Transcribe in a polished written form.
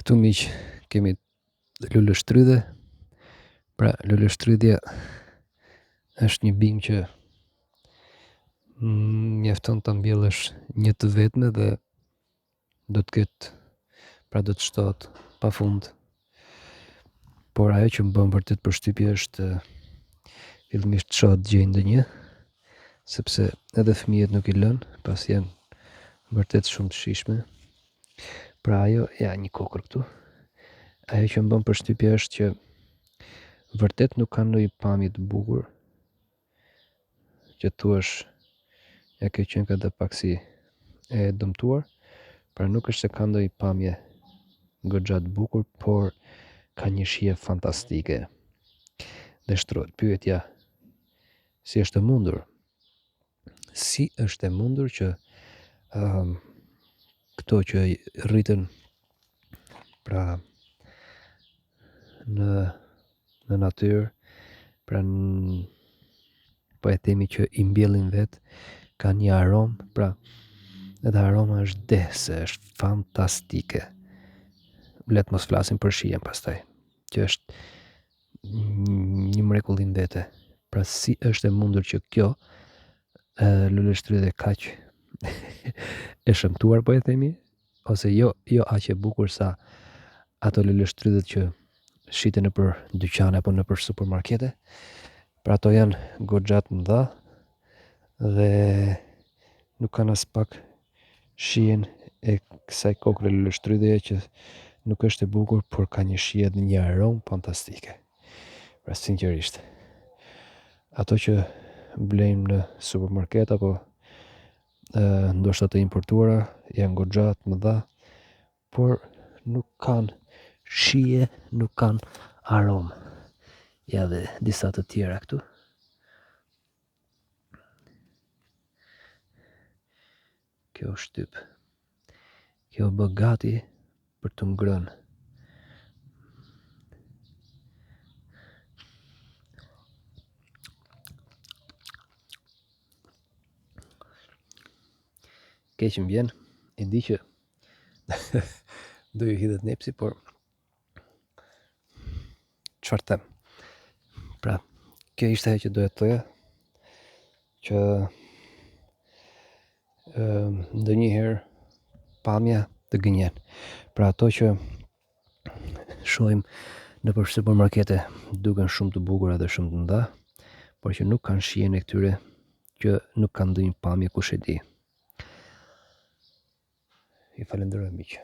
Këtu miq kemi luleshtrydhe. Pra luleshtrydhja është një bimë që mjafton ta mbjellësh një të vetme dhe do të ketë, pra do të shtohet pafund. Por ajo që më bën vërtet përshtypje është fillimisht të shoh të gjej ndonjë, sepse edhe fëmijët nuk i lën, pas janë vërtet shumë të shijshme. Pra ajo, ja një kokër këtu. Ajo që më bën përshtypje është që vërtet nuk ka ndonjë pamje të bukur që thuash ja kjo qenë ka dhe pak si e dëmtuar, pra nuk është se ka ndonjë pamje goxha të bukur, por ka një shije fantastike. Dhe shtrohet pyetja, si është e mundur? Si është e mundur që këto që rriten pra në natyrë, pra po e themi që i mbjellin vet, ka një aromë, pra edhe aroma është dehse, është fantastike. Let mos flasim për shijen pastaj, që është një mrekulli në vete. Pra si është e mundur që kjo luleshtrydhe kaq e shëmtuar po e themi, ose jo aq e bukur sa ato luleshtrydhet që shiten nëpër dyqane apo nëpër supermarkete. Pra ato janë goxha të mëdha dhe nuk kanë as pak shijen e kësaj kokre luleshtrydheje që nuk është e bukur, por ka një shije dhe një aromë fantastike. Pra sinqerisht, ato që blejmë në supermarket apo ndoshta të importuara janë goxha të mëdha, por nuk kanë shije, nuk kanë aromë. Ja dhe disa të tjera këtu. Kjo shtyp. Kjo bë gati për të ngrënë. Keq më vjen, e di që do ju hidhet nepsi, por çfarë them? Pra, kjo ishte ajo që doja të thoja, që ndonjëherë pamja të gënjen. Pra ato që shohim nëpër supermarkete duken shumë të bukura dhe shumë të mëdha, por që nuk kanë shijen e këtyre që nuk kanë ndonjë pamje kush e di. Ju falenderoj miq.